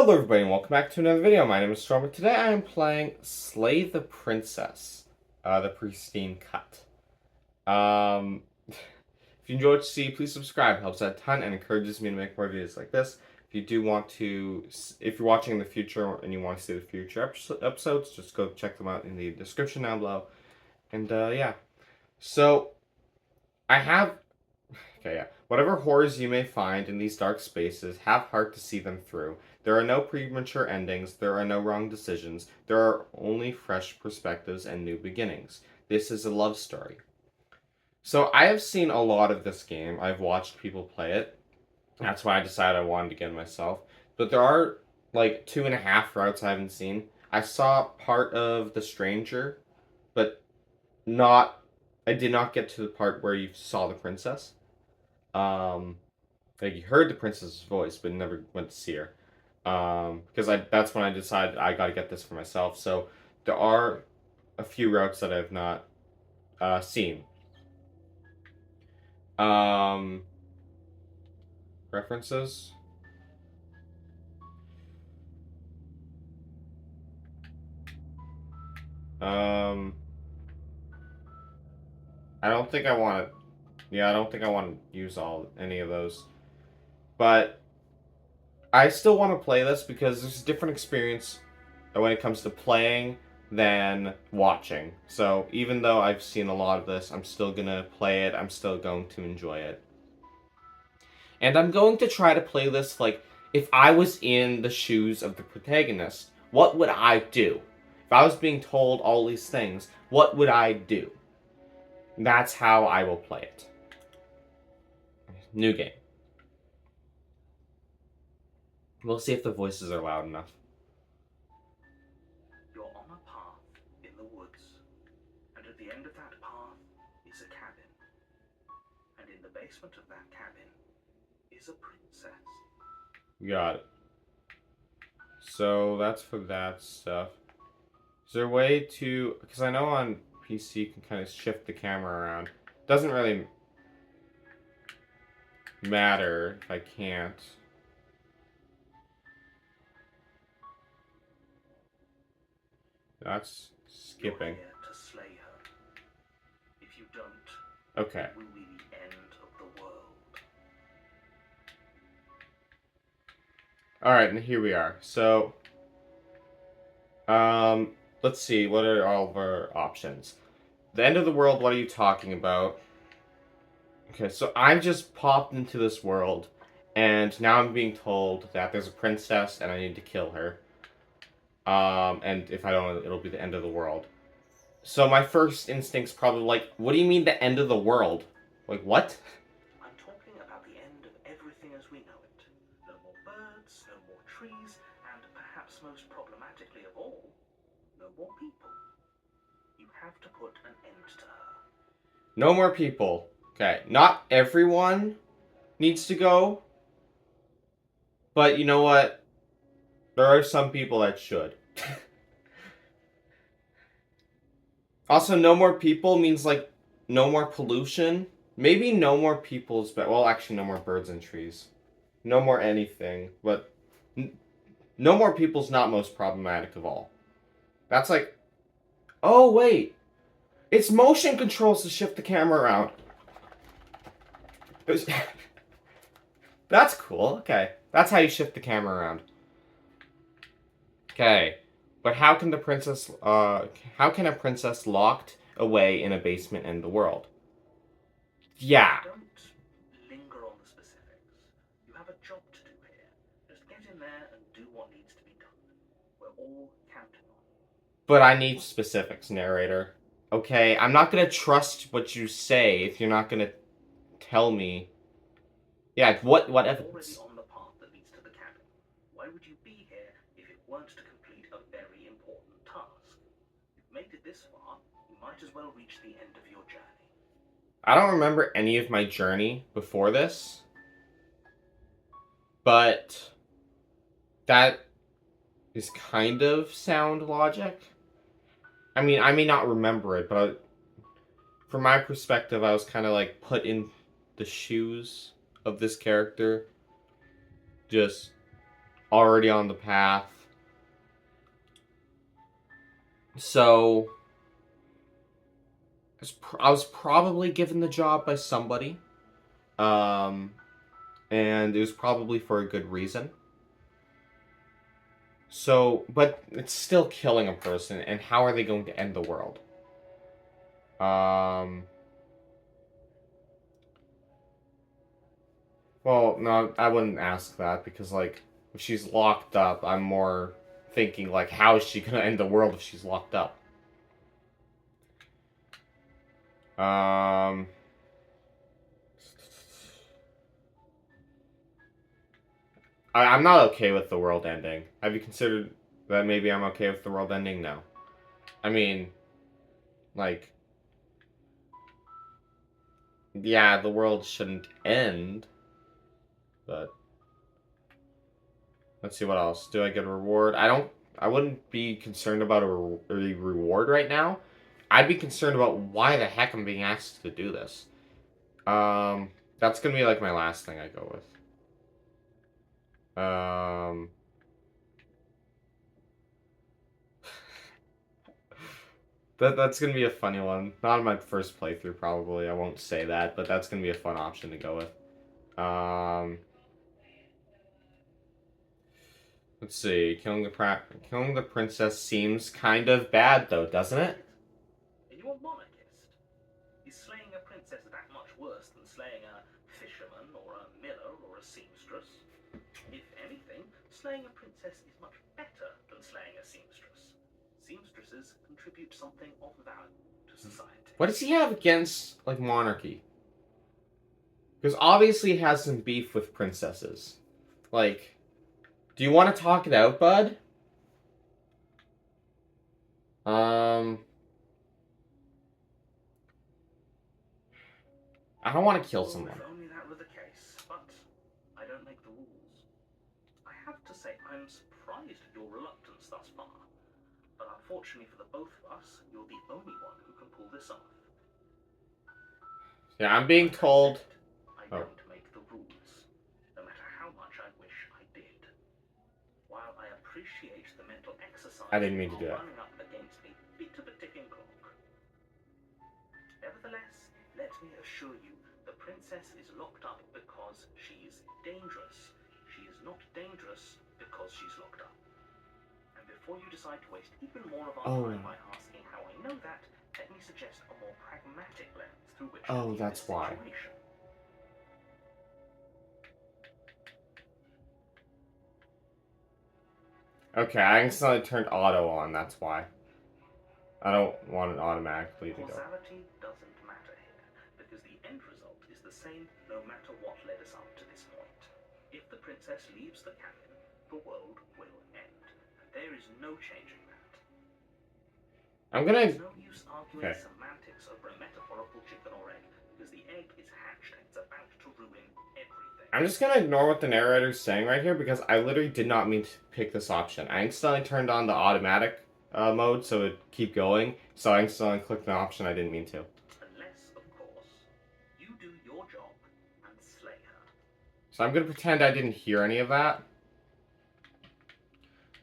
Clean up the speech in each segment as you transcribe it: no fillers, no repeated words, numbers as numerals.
Hello everybody and welcome back to another video. My name is Storm and today I am playing Slay the Princess, the Pristine Cut. If you enjoy what you see, please subscribe. It helps out a ton and encourages me to make more videos like this. If you do want to, if you're watching in the future and you want to see the future episodes, just go check them out in the description down below. And yeah, so I have, okay, yeah. Whatever horrors you may find in these dark spaces, have heart to see them through. There are no premature endings, there are no wrong decisions, there are only fresh perspectives and new beginnings. This is a love story. So I have seen a lot of this game. I've watched people play it. That's why I decided I wanted to get it myself. But there are like 2.5 routes I haven't seen. I saw part of The Stranger, but not I did not get to the part where you saw the princess. Like you heard the princess's voice, but never went to see her. Because that's when I decided I got to get this for myself. So there are a few routes that I've not seen. References. I don't think I want to. Yeah, I don't think I want to use any of those. But I still want to play this because there's a different experience when it comes to playing than watching. So even though I've seen a lot of this, I'm still gonna play it. I'm still going to enjoy it. And I'm going to try to play this like if I was in the shoes of the protagonist, what would I do? If I was being told all these things, what would I do? That's how I will play it. New game. We'll see if the voices are loud enough. You're on a path in the woods, and at the end of that path is a cabin. And in the basement of that cabin is a princess. Got it. So that's for that stuff. Is there a way to... Because I know on PC you can kind of shift the camera around. Doesn't really matter if I can't. That's skipping. You're here to slay her. If you don't, Okay. it will be the end of the world. Alright, and here we are. So, let's see. What are all of our options? The end of the world, what are you talking about? Okay, so I just popped into this world, and now I'm being told that there's a princess and I need to kill her. And if I don't, it'll be the end of the world. So my first instinct's probably like, what do you mean the end of the world? Like, what? I'm talking about the end of everything as we know it. No more birds, no more trees, and perhaps most problematically of all, no more people. You have to put an end to her. No more people. Okay, not everyone needs to go. But you know what? There are some people that should. Also, no more people means, like, no more pollution. Maybe no more people is better. Well, actually, no more birds and trees. No more anything. But no more people's not most problematic of all. That's like... Oh, wait. It's motion controls to shift the camera around. That's cool. Okay. That's how you shift the camera around. Okay. But how can a princess locked away in a basement end the world? Yeah. Don't linger on the specifics. You have a job to do here. Just get in there and do what needs to be done. We're all counting on you. But I need specifics, narrator. Okay, I'm not gonna trust what you say if you're not gonna tell me. Yeah, what evidence? Already on the path that leads to the cabin. Why would you be here if it weren't to complete a very important task? You've made it this far, you might as well reach the end of your journey. I don't remember any of my journey before this. But that is kind of sound logic. I mean, I may not remember it, but from my perspective, I was kind of like put in the shoes of this character. Just already on the path. So I was probably given the job by somebody. And it was probably for a good reason. So, but it's still killing a person, and how are they going to end the world? Well, no, I wouldn't ask that, because, like, if she's locked up, I'm more thinking, like, how is she gonna end the world if she's locked up? I'm not okay with the world ending. Have you considered that maybe I'm okay with the world ending? No. I mean, like, yeah, the world shouldn't end, but let's see what else. Do I get a reward? I wouldn't be concerned about a reward right now. I'd be concerned about why the heck I'm being asked to do this. That's gonna be like my last thing I go with. That's gonna be a funny one. Not in my first playthrough, probably. I won't say that, but that's gonna be a fun option to go with. Let's see. Killing the princess seems kind of bad, though, doesn't it? Are you a monarchist? Is slaying a princess that much worse than slaying a fisherman or a miller or a seamstress? If anything, slaying a princess is much better than slaying a seamstress. Seamstresses contribute something of value to society. What does he have against, like, monarchy? Because obviously he has some beef with princesses. Like, do you want to talk it out, bud? I don't want to kill someone. If only that were the case, but I don't make the rules. I have to say I'm surprised at your reluctance thus far, but unfortunately for the both of us, you're the only one who can pull this off. Yeah, I'm being told... I don't make the rules, no matter how much I wish I did. While I appreciate the mental exercise I didn't mean to do that. running up against a bit of a ticking clock. Nevertheless, let me assure you, the princess is locked up because she's dangerous. She is not dangerous because she's locked up. And before you decide to waste even more of our time by asking how I know that, let me suggest a more pragmatic lens through which to view that's this why. situation. Okay, I accidentally turned auto on, that's why. I don't want it automatically to go. Causality doesn't matter here, because the end result is the same no matter what led us up to this point. If the princess leaves the cabin, the world will end. And there is no changing that. I'm gonna... There's no use arguing semantics over a metaphorical chicken or egg, because the egg is hatched and it's about to ruin everything. I'm just gonna ignore what the narrator's saying right here, because I literally did not mean to pick this option. I accidentally turned on the automatic mode, so it'd keep going, so I accidentally clicked an option I didn't mean to. Unless, of course, you do your job and slay her. So I'm gonna pretend I didn't hear any of that.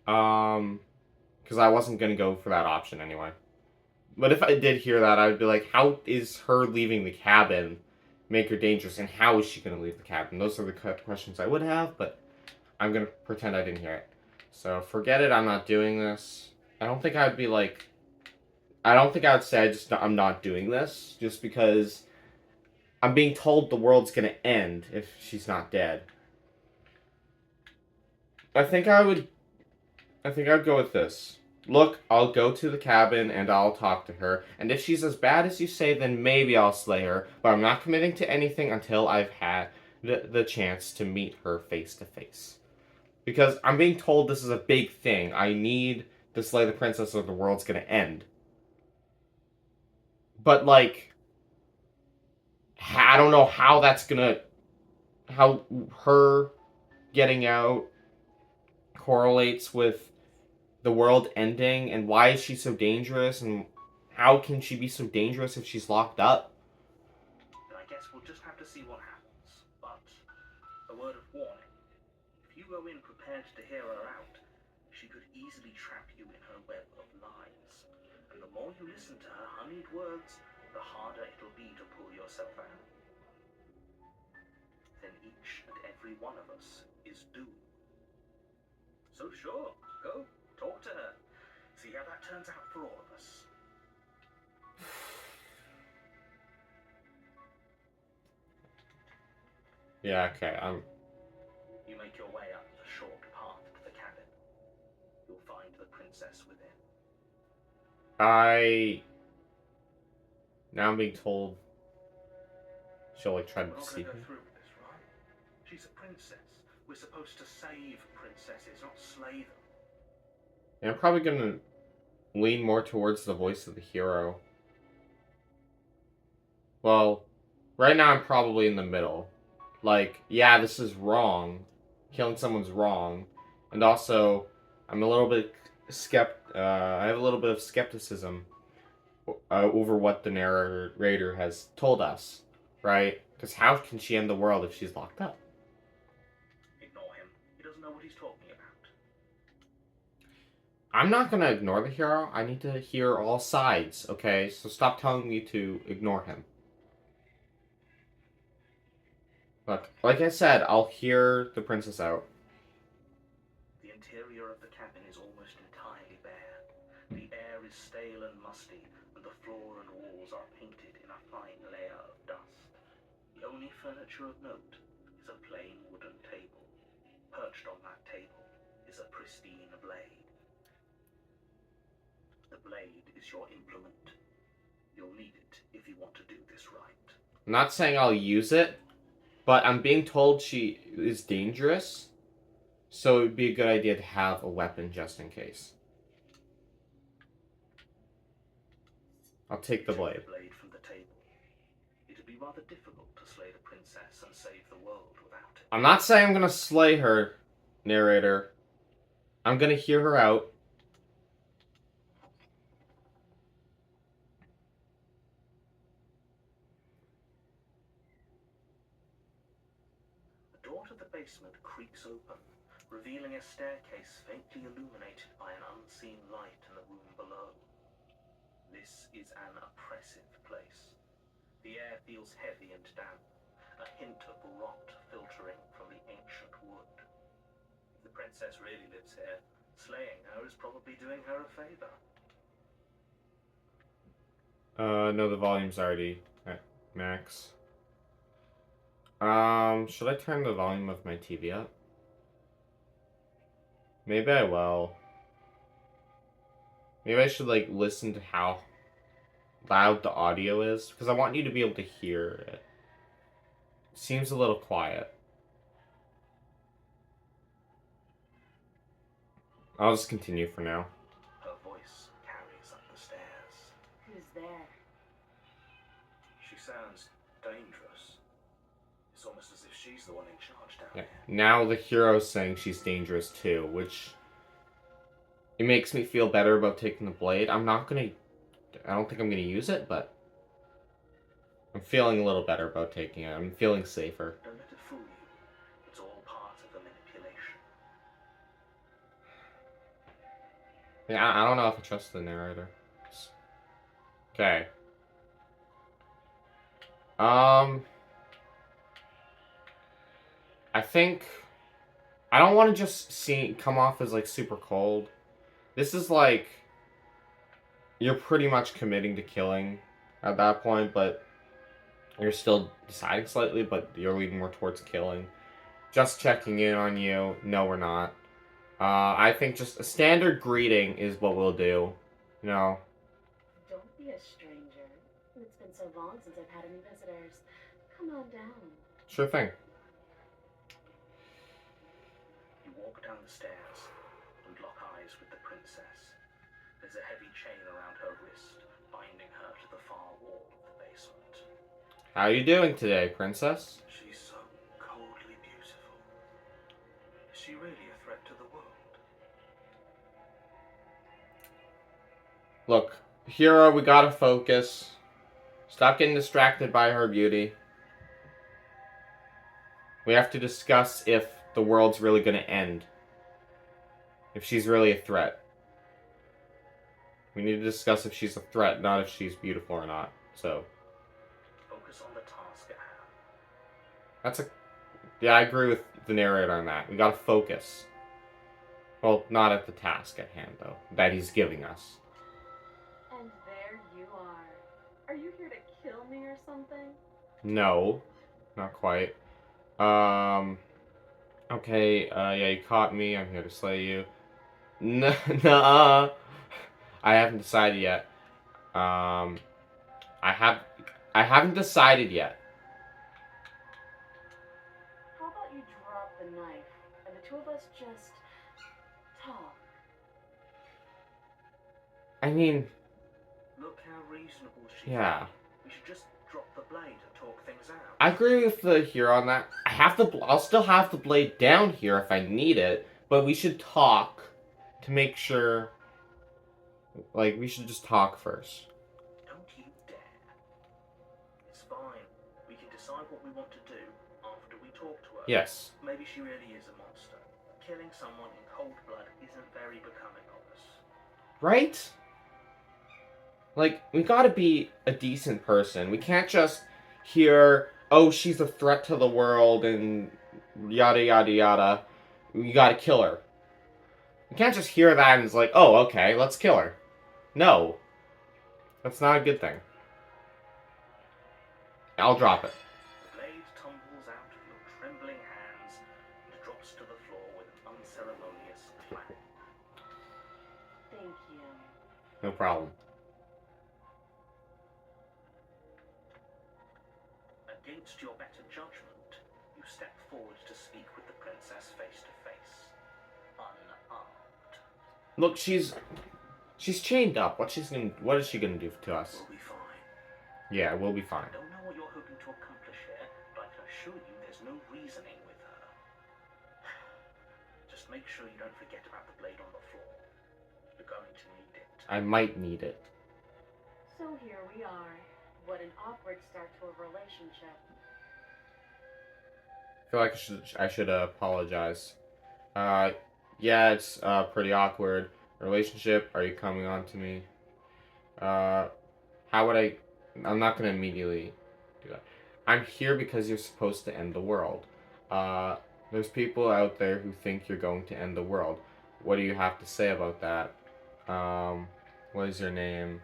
Because I wasn't gonna go for that option anyway. But if I did hear that, I would be like, how is her leaving the cabin make her dangerous, and how is she gonna leave the cabin? Those are the questions I would have, but I'm gonna pretend I didn't hear it. So forget it, I'm not doing this. I don't think I would be like... I don't think I would say I'm not doing this, just because I'm being told the world's gonna end if she's not dead. I think I would go with this. Look, I'll go to the cabin and I'll talk to her, and if she's as bad as you say, then maybe I'll slay her, but I'm not committing to anything until I've had the chance to meet her face to face. Because I'm being told this is a big thing. I need to slay the princess or the world's gonna end. But, like, I don't know how that's gonna... how her getting out correlates with the world ending, and why is she so dangerous, and how can she be so dangerous if she's locked up? Then I guess we'll just have to see what happens. But a word of warning. If If you go in prepared to hear her out, she could easily trap you in her web of lies. And the more you listen to her honeyed words, the harder it'll be to pull yourself out. Then each and every one of us is doomed. So sure, go, talk to her. See how that turns out for all of us. Yeah, okay, You make your way up the short path to the cabin. You'll find the princess within. Now I'm being told she'll, like, try We're to not going deceive to go me. through with this, right? She's a princess. We're supposed to save princesses, not slay them. Yeah, I'm probably gonna lean more towards the voice of the hero. Well, right now I'm probably in the middle. Like, yeah, this is wrong. Killing someone's wrong. And also, I'm a little bit I have a little bit of skepticism over what the narrator has told us, right? Because how can she end the world if she's locked up? Ignore him. He doesn't know what he's talking about. I'm not gonna ignore the hero. I need to hear all sides, okay? So stop telling me to ignore him. Look, like I said, I'll hear the princess out. The interior of the cabin is almost entirely bare. The air is stale and musty, and the floor and walls are painted in a fine layer of dust. The only furniture of note is a plain wooden table. Perched on that table is a pristine blade. The blade is your implement. You'll need it if you want to do this right. I'm not saying I'll use it, but I'm being told she is dangerous, so it would be a good idea to have a weapon just in case. I'll take the blade. Take the blade from the table. It'd be rather difficult to slay the princess and save the world without it. I'm not saying I'm gonna slay her, narrator. I'm gonna hear her out. The door to the basement creaks open, revealing a staircase faintly illuminated by an unseen light in the room below. This is an oppressive place. The air feels heavy and damp, a hint of rot filtering from the ancient wood. If the princess really lives here, slaying her is probably doing her a favor. No, the volume's already at max. Should I turn the volume of my TV up? Maybe I will. Maybe I should, like, listen to how loud the audio is, because I want you to be able to hear it. Seems a little quiet. I'll just continue for now. Her voice carries up the stairs. Who's there? She sounds dangerous. It's almost as if she's the one in charge down Yeah. here. Now the hero's saying she's dangerous too, which it makes me feel better about taking the blade. I don't think I'm gonna use it, but I'm feeling a little better about taking it. I'm feeling safer. Don't let it fool you. It's all part of the manipulation. Yeah, I don't know if I trust the narrator. Okay. I think I don't want to just come off as, like, super cold. This is like you're pretty much committing to killing at that point, but you're still deciding slightly, but you're leaning more towards killing. Just checking in on you. No, we're not. I think just a standard greeting is what we'll do. You know. Don't be a stranger. It's been so long since I've had any visitors. Come on down. Sure thing. You walk down the stairs and lock eyes with the princess. There's a heavy chain around her wrist, binding her to the far wall of the basement. How you doing today, princess? She's so coldly beautiful. Is she really a threat to the world? Look, hero, we gotta focus. Stop getting distracted by her beauty. We have to discuss if the world's really gonna end. If she's really a threat. We need to discuss if she's a threat, not if she's beautiful or not. So. Focus on the task at hand. That's a... Yeah, I agree with the narrator on that. We gotta focus. Well, not at the task at hand, though, that he's giving us. And there you are. Are you here to kill me or something? No. Not quite. Okay, yeah, you caught me. I'm here to slay you. Nuh-uh. I haven't decided yet. I haven't decided yet. How about you drop the knife and the two of us just talk? I mean, Look how reasonable she yeah. is. We should just drop the blade and talk things out. I agree with the hero on that. I'll still have the blade down here if I need it, but we should talk to make sure. Like, we should just talk first. Don't you dare. It's fine. We can decide what we want to do after we talk to her. Yes. Maybe she really is a monster. Killing someone in cold blood isn't very becoming of us. Right? Like, we gotta be a decent person. We can't just hear, oh, she's a threat to the world and yada yada yada. We gotta kill her. You can't just hear that and it's like, oh, okay, let's kill her. No. That's not a good thing. I'll drop it. The blade tumbles out of your trembling hands and drops to the floor with an unceremonious clang. Thank you. No problem. Against your better judgment, you step forward to speak with the princess face to face. Unarmed. Look, she's chained up. What is she gonna do to us? We'll be fine. Yeah, we'll be fine. I don't know what you're hoping to accomplish here, but I can assure you there's no reasoning with her. Just make sure you don't forget about the blade on the floor. You're going to need it. I might need it. So here we are. What an awkward start to a relationship. I feel like I should apologize. Yeah, it's pretty awkward. Relationship, are you coming on to me? How would I'm not gonna immediately do that. I'm here because you're supposed to end the world. There's people out there who think you're going to end the world. What do you have to say about that? What is your name?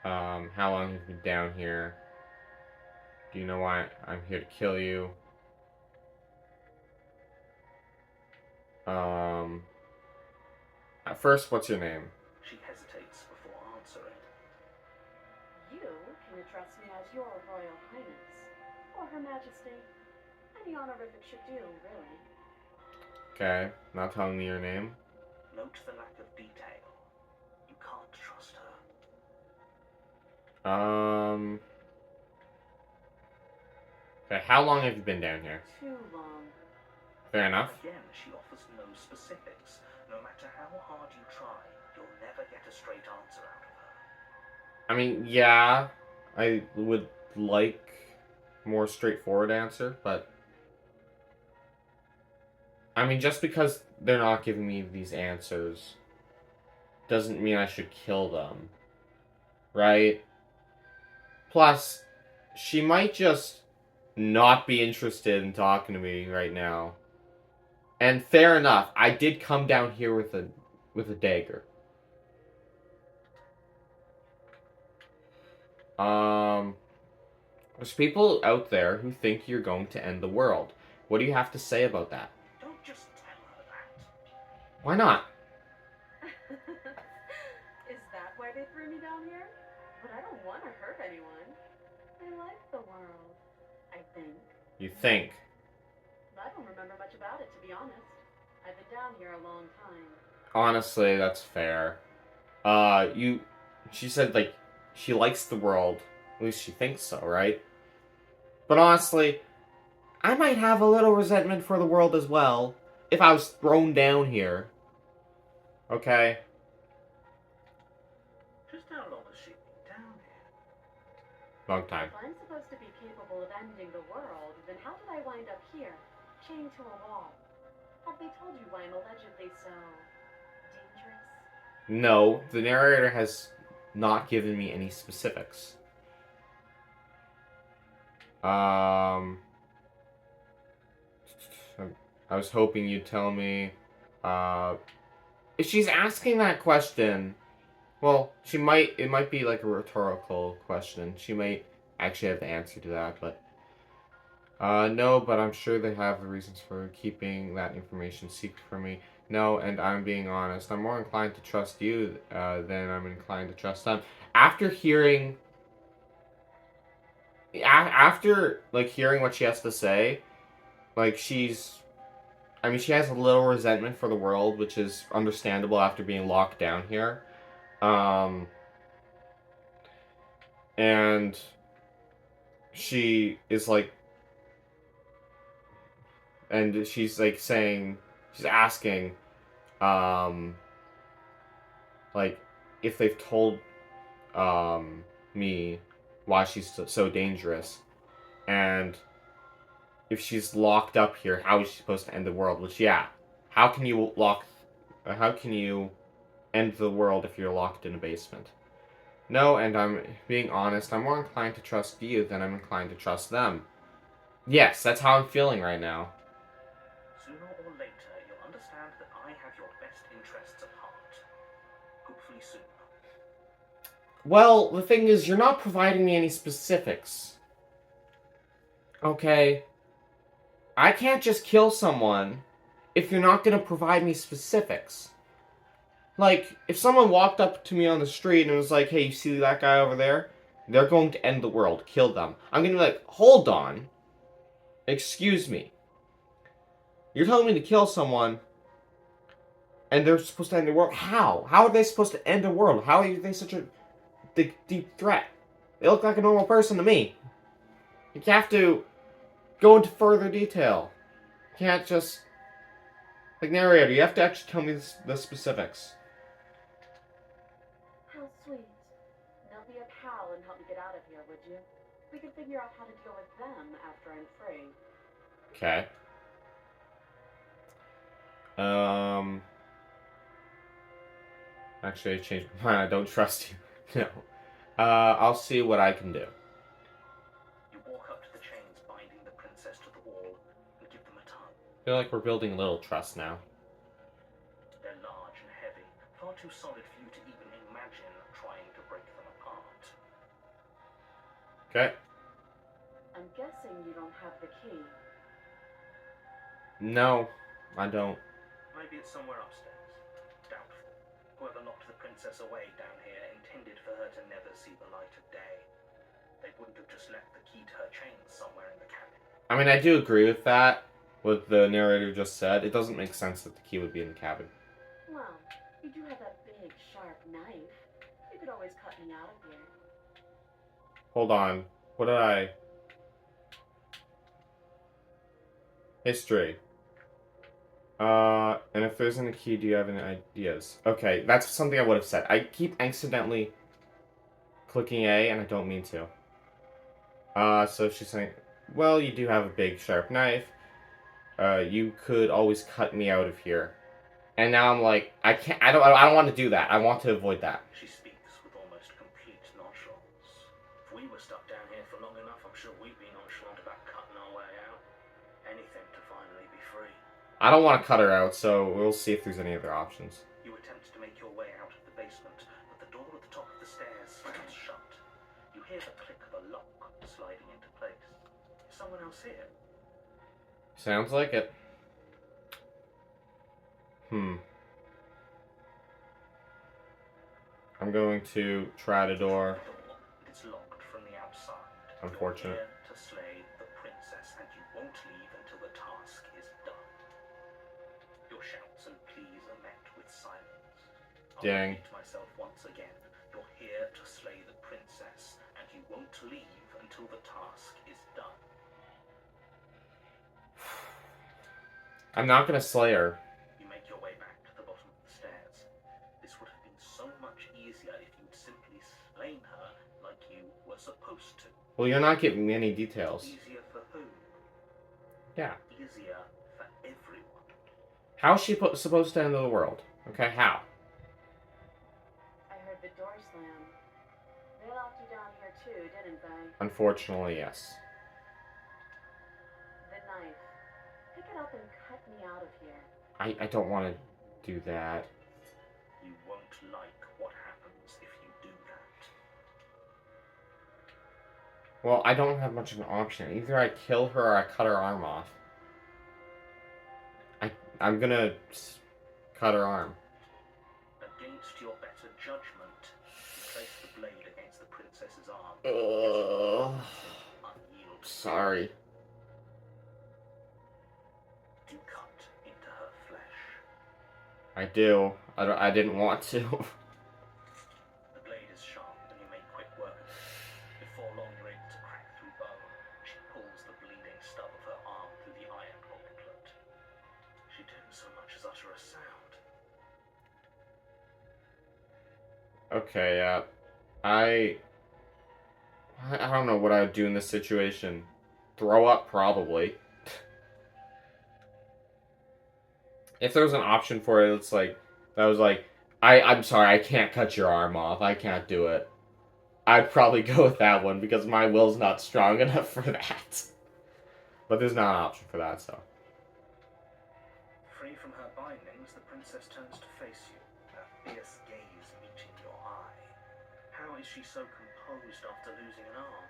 How long have you been down here? Do you know why I'm here to kill you? At first, what's your name? She hesitates before answering. You can address me as your Royal Highness, or Her Majesty. Any honorific should do, really. Okay, not telling me your name. Note the lack of detail. You can't trust her. Okay, how long have you been down here? Too long. Fair enough. Again, she offers no specifics. No matter how hard you try, you'll never get a straight answer out of her. I mean, yeah, I would like more straightforward answer, but I mean, just because they're not giving me these answers doesn't mean I should kill them, right? Plus, she might just not be interested in talking to me right now. And fair enough, I did come down here with a dagger. There's people out there who think you're going to end the world. What do you have to say about that? Don't just tell her that. Why not? Is that why they threw me down here? But I don't want to hurt anyone. I like the world, I think. You think? I don't remember much about it, to be honest. I've been down here a long time. Honestly, that's fair. She said, like, she likes the world. At least she thinks so, right? But honestly, I might have a little resentment for the world as well. If I was thrown down here. Okay? Just how long has she been down here? Long time. If I'm supposed to be capable of ending the world, then how did I wind up here? chained to a wall. Have they told you why I'm allegedly so dangerous? No, the narrator has not given me any specifics. I was hoping you'd tell me, if she's asking that question, well, it might be like a rhetorical question. She might actually have the answer to that, but, no, but I'm sure they have reasons for keeping that information secret from me. No, and I'm being honest. I'm more inclined to trust you, than I'm inclined to trust them. After hearing, like, hearing what she has to say, like, she has a little resentment for the world, which is understandable after being locked down here. And she is like, and she's like saying, she's asking, like, if they've told, me why she's so dangerous, and if she's locked up here, how is she supposed to end the world? Which, yeah, how can you end the world if you're locked in a basement? No, and I'm being honest, I'm more inclined to trust you than I'm inclined to trust them. Yes, that's how I'm feeling right now. Sooner or later, you'll understand that I have your best interests at heart. Hopefully soon. Well, the thing is, you're not providing me any specifics. Okay? I can't just kill someone if you're not gonna provide me specifics. Like, if someone walked up to me on the street and was like, hey, you see that guy over there? They're going to end the world. Kill them. I'm gonna be like, hold on. Excuse me. You're telling me to kill someone, and they're supposed to end the world? How? How are they supposed to end the world? How are they such a deep threat? They look like a normal person to me. You have to go into further detail. You can't just... Like, narrator, you have to actually tell me the specifics. How sweet. Now be a pal and help me get out of here, would you? We could figure out how to deal with them after I'm free. Okay. Actually, I changed my mind. I don't trust you. No. I'll see what I can do. You walk up to the chains binding the princess to the wall and give them a tug. I feel like we're building a little trust now. They're large and heavy, far too solid for you to even imagine trying to break them apart. Okay. I'm guessing you don't have the key. No, I don't. Maybe it's somewhere upstairs. Doubtful. Whoever locked the princess away down here intended for her to never see the light of day. They wouldn't have just left the key to her chains somewhere in the cabin. I mean, I do agree with that, what the narrator just said. It doesn't make sense that the key would be in the cabin. Well, you do have that big, sharp knife. You could always cut me out of here. Hold on. What did I... History. And if there isn't a key, do you have any ideas? Okay, that's something I would have said. I keep accidentally clicking A, and I don't mean to. So she's saying, well, you do have a big, sharp knife. You could always cut me out of here. And now I'm like, I don't want to do that. I want to avoid that. She speaks with almost complete nonchalance. If we were stuck down here for long enough, I'm sure we'd be nonchalant about cutting our way out. Anything to finally be free. I don't want to cut her out, so we'll see if there's any other options. You attempt to make your way out of the basement, but the door at the top of the stairs slams shut. You hear the click of a lock sliding into place. Is someone else here? Sounds like it. I'm going to try the door. It's locked from the outside. Unfortunate. You're here to slay the princess, and you won't leave until the task is done. Your shouts and pleas are met with silence. Dang. I'll repeat myself once again. You're here to slay the princess, and you won't leave until the task is done. I'm not gonna slay her. You make your way back to the bottom of the stairs. This would have been so much easier if you'd simply slain her like you were supposed to. Well, you're not giving me any details. Easier for who? Yeah. Easier How's she supposed to end the world? Okay, how? I heard the door slam. They locked you down here too, didn't they? Unfortunately, yes. The knife. Pick it up and cut me out of here. I don't want to do that. You won't like what happens if you do that. Well, I don't have much of an option. Either I kill her or I cut her arm off. I'm gonna cut her arm. Against your better judgment, you place the blade against the princess's arm. Unyielding. Sorry. You cut into her flesh. I do. I didn't want to. The blade is sharp and you make quick work of it. Before long you're able to crack through bone. She pulls the bleeding stub of her arm through the iron gauntlet. She didn't so much as utter a sound. Okay, yeah. I don't know what I would do in this situation. Throw up, probably. If there was an option for it, it's like, that was like, I'm sorry, I can't cut your arm off. I can't do it. I'd probably go with that one because my will's not strong enough for that. But there's not an option for that, so. Free from her bindings, the princess turns to face you, her fierce gaze meeting your eye. How is she so composed after losing an arm?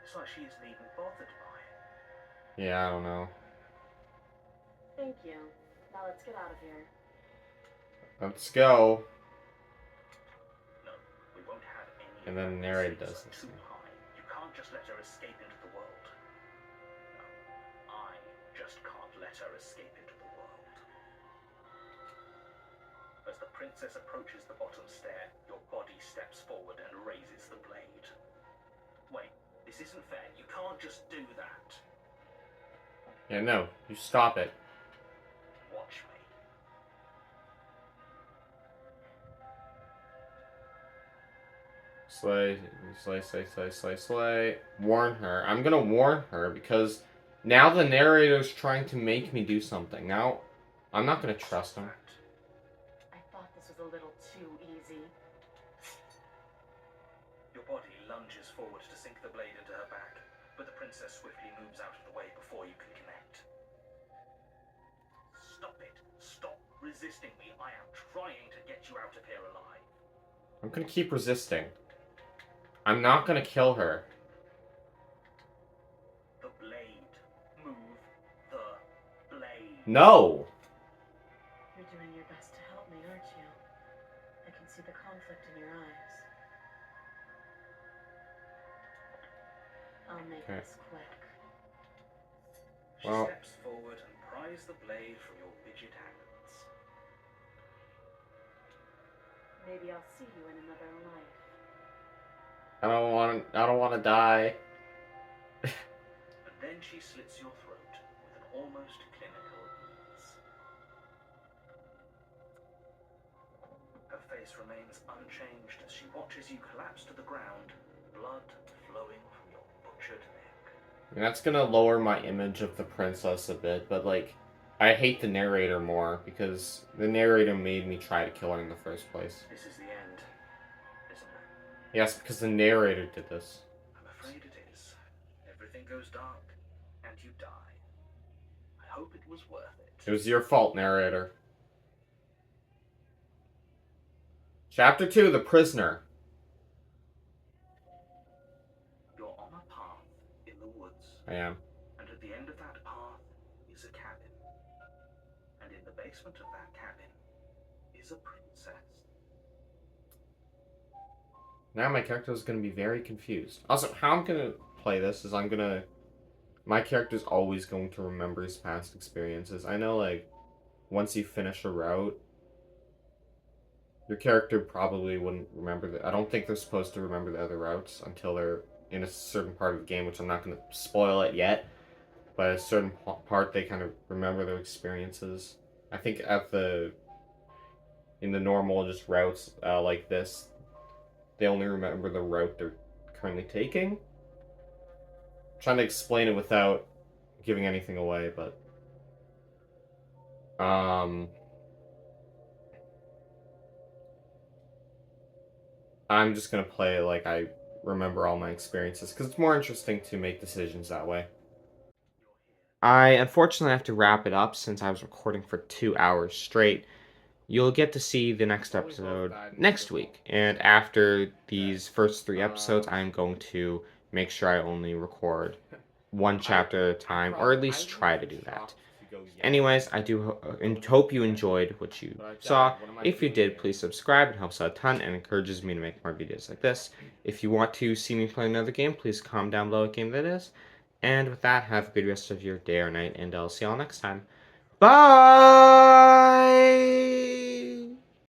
It's like she isn't even bothered by it. Yeah, I don't know. Thank you. Now let's get out of here. Let's go. No, we won't have any. And then of that. narrator The does stakes this. are too high. You can't just let her escape into the world. No, I just can't let her escape into the world. As the princess approaches the bottom stair, your body steps forward and raises the blade. Wait, this isn't fair. You can't just do that. Yeah, no. You stop it. Watch me. Slay, slay, slay, slay, slay, slay. Warn her. I'm gonna warn her because now the narrator's trying to make me do something. Now, I'm not gonna trust him. I thought this was a little too easy. Your body lunges forward to sink the blade into her back, but the princess swiftly moves out of the way before you can connect. Stop it. Stop resisting me. I am trying to get you out of here alive. I'm gonna keep resisting. I'm not gonna kill her. The blade. Move the blade. No! You're doing your best to help me, aren't you? I can see the conflict in your eyes. I'll make Okay. this quick. She Well- steps forward and pries the blade from your rigid hands. Maybe I'll see you in another life. I don't want to die. And then she slits your throat with an almost clinical ease. Her face remains unchanged as she watches you collapse to the ground, blood flowing from your butchered neck. And that's gonna lower my image of the princess a bit, but like, I hate the narrator more because the narrator made me try to kill her in the first place. This is the end, isn't it? Yes, because the narrator did this. I'm afraid it is. Everything goes dark, and you die. I hope it was worth it. It was your fault, narrator. Chapter 2, The Prisoner. You're on a path in the woods, I am. and at the end of that path is a cabin. And in the basement of that cabin is a princess. Now my character is going to be very confused. Also, how I'm going to play this is my character's always going to remember his past experiences. I know, like, once you finish a route, your character probably wouldn't remember I don't think they're supposed to remember the other routes until they're in a certain part of the game, which I'm not going to spoil it yet. But at a certain part, they kind of remember their experiences. I think in the normal just routes like this, they only remember the route they're currently taking. I'm trying to explain it without giving anything away, but I'm just gonna play like I remember all my experiences because it's more interesting to make decisions that way. I unfortunately have to wrap it up since I was recording for 2 hours straight. You'll get to see the next episode next week, and after these first 3 episodes, I'm going to make sure I only record one chapter at a time, or at least try to do that. Anyways, I do hope you enjoyed what you saw. If you did, please subscribe. It helps out a ton and encourages me to make more videos like this. If you want to see me play another game, please comment down below what game that is. And with that, have a good rest of your day or night, and I'll see y'all next time. Bye!